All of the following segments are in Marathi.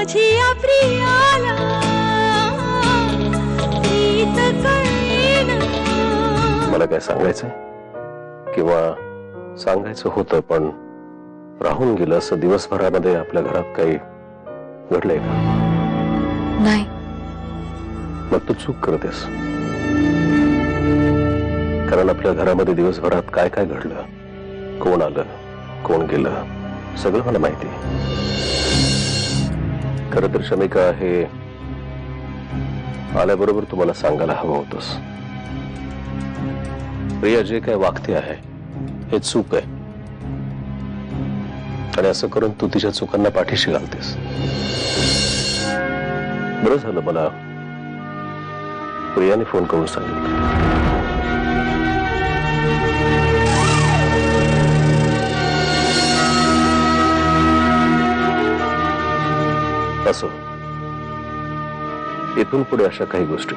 माझिया प्रियाला प्रीत कळेना। मला काय सांगायचं किंवा सांगायचं होतं पण राहून गेलं असं दिवसभरामध्ये आपल्या घरात काही घडलंय का? नाही। मग तू चूक करतेस, कारण आपल्या घरामध्ये दिवसभरात काय काय घडलं, कोण आलं कोण गेलं सगळं मला माहिती आहे। खरं तर शमिका, हे आल्याबरोबर तुम्हाला सांगायला हवं होतंस। प्रिया जे काय वागते आहे हे चूक आहे आणि असं करून तू तिच्या चुकांना पाठीशी घालतेस। बरं झालं मला प्रियाने फोन करून सांगितलं। असो, इथून पुढे अशा काही गोष्टी,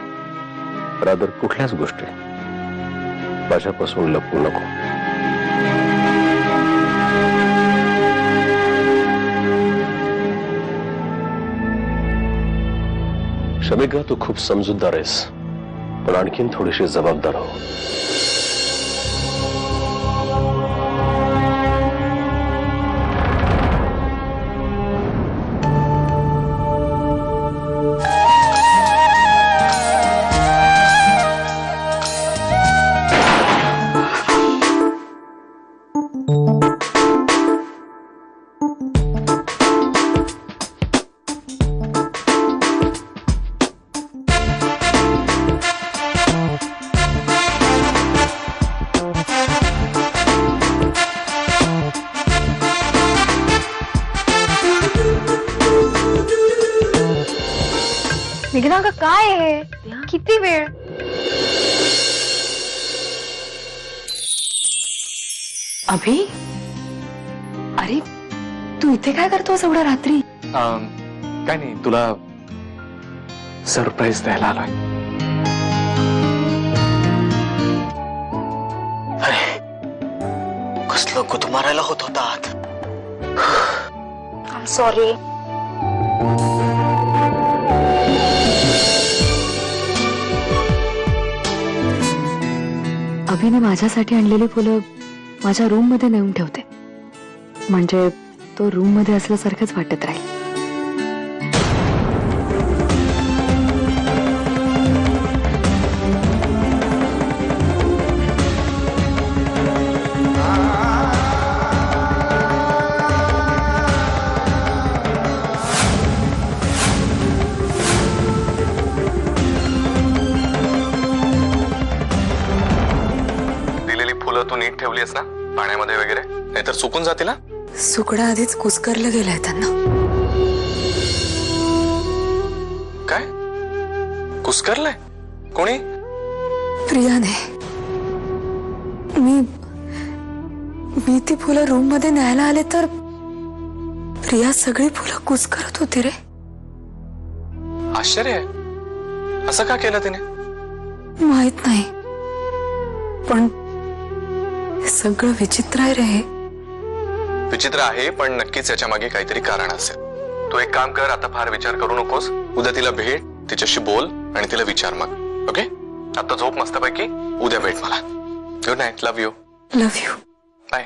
रादर कुठल्याच गोष्टी माझ्यापासून लपवू नको। शमिका, तू खूप समजूतदार आहेस, पण आणखीन थोडीशी जबाबदार हो। मेघना का काय आहे? किती वेळ? अभि, अरे तू इथे काय करतोस एवढ्या रात्री? काय नाही, तुला सरप्राईज द्यायला आलोय। अरे कसलं गुद मारायला होत होता आत। I am sorry. अभिने माझ्यासाठी आणलेली फुलं माझ्या रूम मध्ये नेऊन ठेवते, म्हणजे तो रूम मध्ये असल्यासारखंच वाटत राहील। तू नीट ठेवलीस ना पाण्यामध्ये वगैरे, नाहीतर सुकून जातील ना? सुकडा आधीच कुस्करलं गेलाय त्यांना। काय कुस्करलंय? कोणी? प्रियाने। मी ती फुलं रूम मध्ये न्यायला आले तर प्रिया सगळी फुलं कुस्करत होती रे। आश्चर्य आहे, असं का केलं तिने? माहित नाही, पण सगळं विचित्र आहे रे। विचित्र आहे, पण नक्कीच याच्या मागे काहीतरी कारण असेल। तू एक काम कर, आता फार विचार करू नकोस, उद्या तिला भेट, तिच्याशी बोल आणि तिला विचार मग, ओके? आता झोप मस्तपैकी, उद्या भेट मला। Good night, love you. Love you, bye.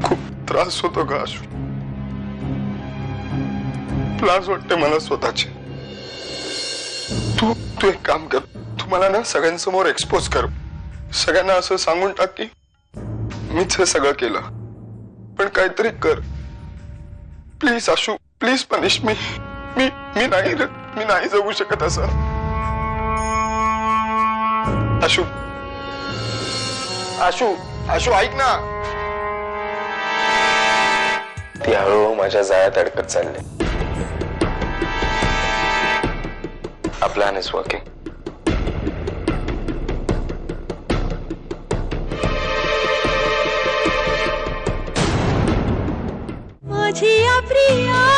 खूप त्रास होतो का आशू? लाज वाटते मला स्वतःची। तू एक काम कर, तू मला ना सगळ्यांसमोर एक्सपोज कर, सगळ्यांना असं सांगून टाक की मीच हे सगळं केलं। पण काहीतरी कर please Ashu, please punish me नाही जगू शकत असं। आशू आशू आशू ऐक ना। ती हळूहळू माझ्या जाळ्यात अडकत चालली। Our plan is working. माझिया Priya